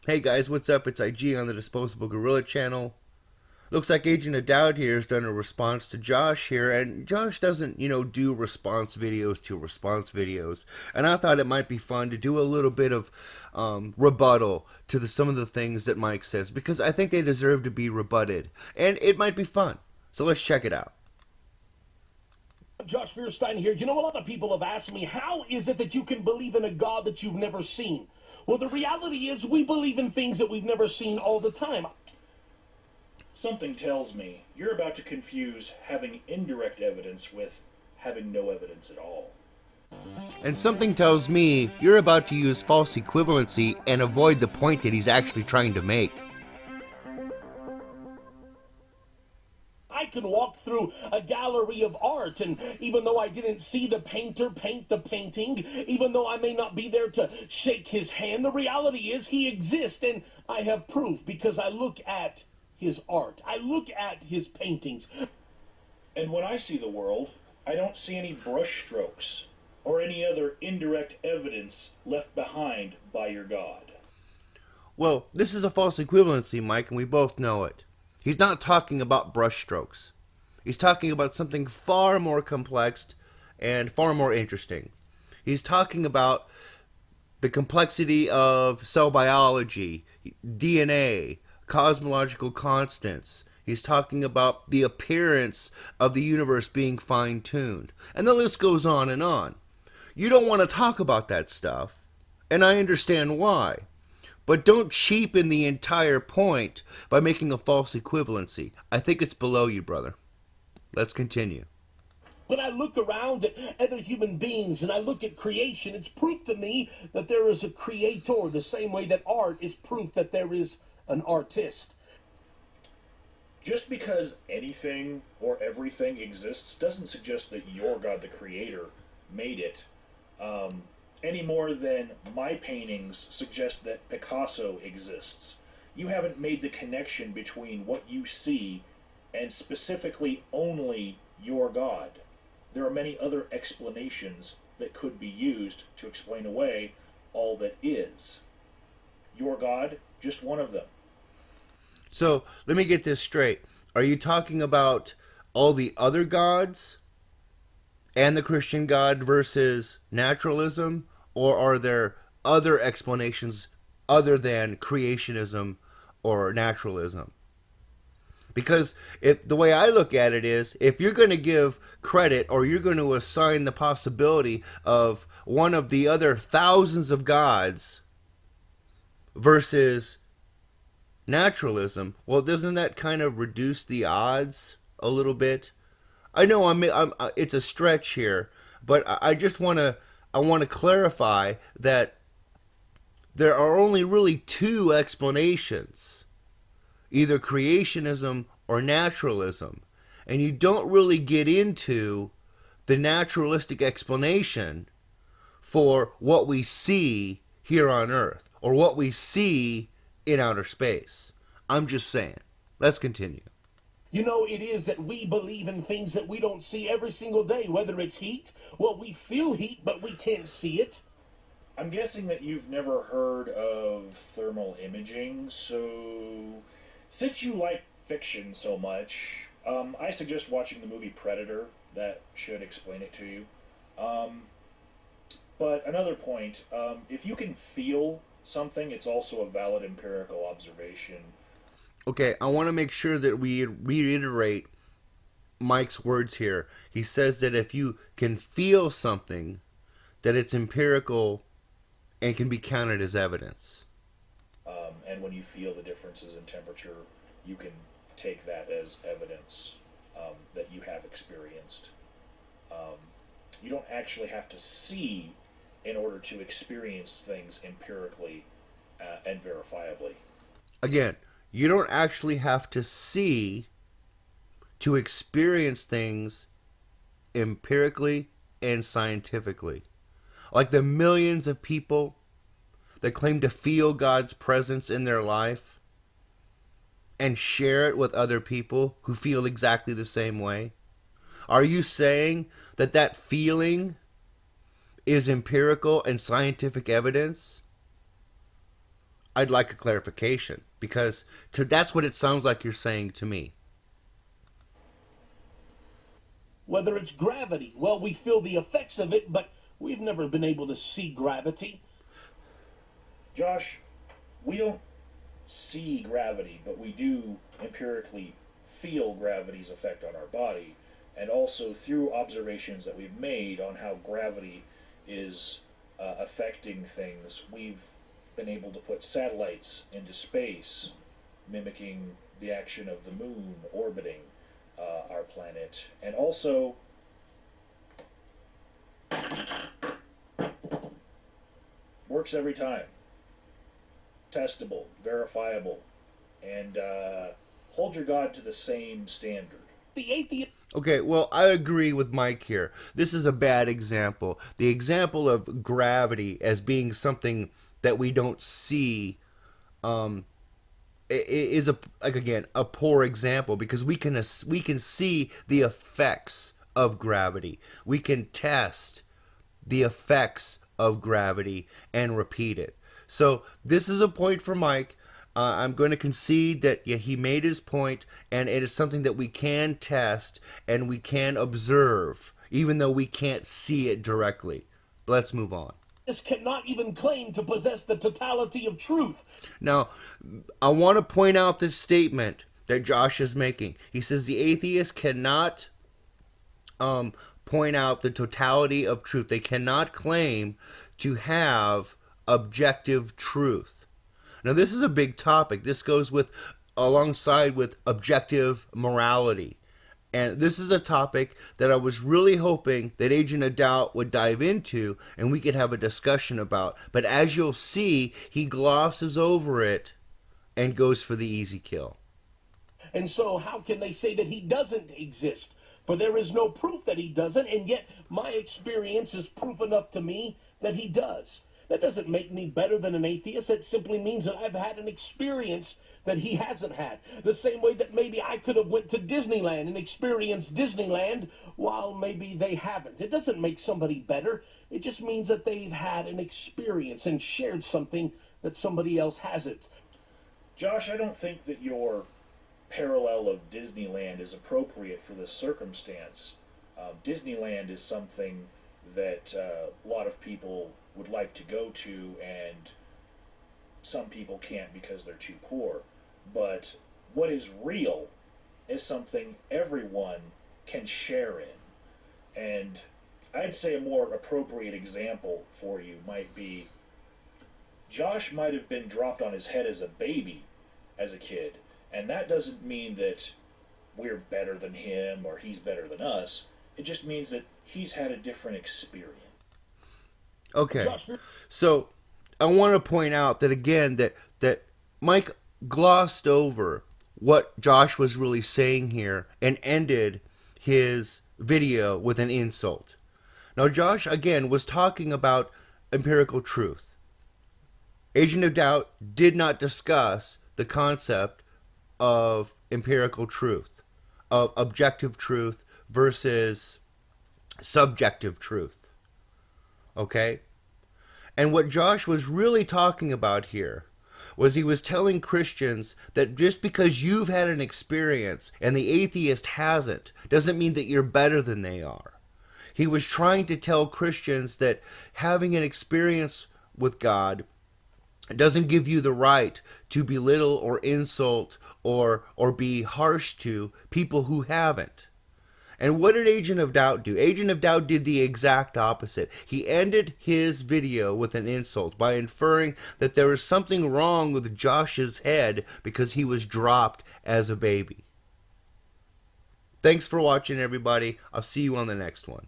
Hey guys, what's up? It's IG on the Disposable Gorilla channel. Looks like Agent of Doubt here has done a response to Josh here, and Josh doesn't, do response videos to response videos. And I thought it might be fun to do a little bit of rebuttal to some of the things that Mike says, because I think they deserve to be rebutted, and it might be fun. So let's check it out. Josh Fierstein here. You know, a lot of people have asked me, how is it that you can believe in a God that you've never seen? Well, the reality is we believe in things that we've never seen all the time. Something tells me you're about to confuse having indirect evidence with having no evidence at all. And something tells me you're about to use false equivalency and avoid the point that he's actually trying to make. I can walk through a gallery of art, and even though I didn't see the painter paint the painting, even though I may not be there to shake his hand, the reality is he exists, and I have proof because I look at his art. I look at his paintings. And when I see the world, I don't see any brushstrokes or any other indirect evidence left behind by your God. Well, this is a false equivalency, Mike, and we both know it. He's not talking about brushstrokes. He's talking about something far more complex and far more interesting. He's talking about the complexity of cell biology, DNA, cosmological constants. He's talking about the appearance of the universe being fine-tuned. And the list goes on and on. You don't want to talk about that stuff, and I understand why. But don't cheapen the entire point by making a false equivalency. I think it's below you, brother. Let's continue. When I look around at other human beings and I look at creation, it's proof to me that there is a creator, the same way that art is proof that there is an artist. Just because anything or everything exists doesn't suggest that your God, the Creator, made it. Any more than my paintings suggest that Picasso exists. You haven't made the connection between what you see and specifically only your God. There are many other explanations that could be used to explain away all that is. Your God, just one of them. So, let me get this straight. Are you talking about all the other gods and the Christian God versus naturalism? Or are there other explanations other than creationism or naturalism? Because the way I look at it is, if you're going to give credit or you're going to assign the possibility of one of the other thousands of gods versus naturalism, well, doesn't that kind of reduce the odds a little bit? I know it's a stretch here, but I just want to clarify that there are only really two explanations, either creationism or naturalism, and you don't really get into the naturalistic explanation for what we see here on Earth or what we see in outer space. I'm just saying. Let's continue. You know, it is that we believe in things that we don't see every single day, whether it's heat. Well, we feel heat, but we can't see it. I'm guessing that you've never heard of thermal imaging, so since you like fiction so much, I suggest watching the movie Predator. That should explain it to you. But another point, if you can feel something, it's also a valid empirical observation. Okay, I want to make sure that we reiterate Mike's words here. He says that if you can feel something, that it's empirical and can be counted as evidence. And when you feel the differences in temperature, you can take that as evidence that you have experienced. You don't actually have to see in order to experience things empirically and verifiably. Again, you don't actually have to see to experience things empirically and scientifically. Like the millions of people that claim to feel God's presence in their life and share it with other people who feel exactly the same way. Are you saying that that feeling is empirical and scientific evidence? I'd like a clarification, because that's what it sounds like you're saying to me. Whether it's gravity, well, we feel the effects of it, but we've never been able to see gravity. Josh, we don't see gravity, but we do empirically feel gravity's effect on our body, and also through observations that we've made on how gravity is affecting things, we've been able to put satellites into space, mimicking the action of the moon orbiting our planet, and also works every time. Testable, verifiable, and hold your God to the same standard. The atheist. Okay, well, I agree with Mike here. This is a bad example. The example of gravity as being something that we don't see is a poor example, because we can see the effects of gravity. We can test the effects of gravity and repeat it. So this is a point for Mike. I'm going to concede that he made his point, and it is something that we can test and we can observe, even though we can't see it directly. Let's move on. Cannot even claim to possess the totality of truth. Now, I want to point out this statement that Josh is making. He says the atheist cannot point out the totality of truth. They cannot claim to have objective truth. Now, this is a big topic. This goes alongside with objective morality. And this is a topic that I was really hoping that Agent of Doubt would dive into and we could have a discussion about. But as you'll see, he glosses over it and goes for the easy kill. And so how can they say that he doesn't exist? For there is no proof that he doesn't, and yet my experience is proof enough to me that he does. That doesn't make me better than an atheist. It simply means that I've had an experience that he hasn't had. The same way that maybe I could have went to Disneyland and experienced Disneyland while maybe they haven't. It doesn't make somebody better. It just means that they've had an experience and shared something that somebody else hasn't. Josh, I don't think that your parallel of Disneyland is appropriate for this circumstance. Disneyland is something that a lot of people would like to go to, and some people can't because they're too poor. But what is real is something everyone can share in. And I'd say a more appropriate example for you might be Josh might have been dropped on his head as a baby as a kid, and that doesn't mean that we're better than him or he's better than us. It just means that he's had a different experience. Okay, so I want to point out that again that Mike glossed over what Josh was really saying here and ended his video with an insult. Now Josh again was talking about empirical truth. Agent of Doubt did not discuss the concept of empirical truth, of objective truth versus subjective truth. Okay? And what Josh was really talking about here was he was telling Christians that just because you've had an experience and the atheist hasn't doesn't mean that you're better than they are. He was trying to tell Christians that having an experience with God doesn't give you the right to belittle or insult or be harsh to people who haven't. And what did Agent of Doubt do? Agent of Doubt did the exact opposite. He ended his video with an insult by inferring that there was something wrong with Josh's head because he was dropped as a baby. Thanks for watching, everybody. I'll see you on the next one.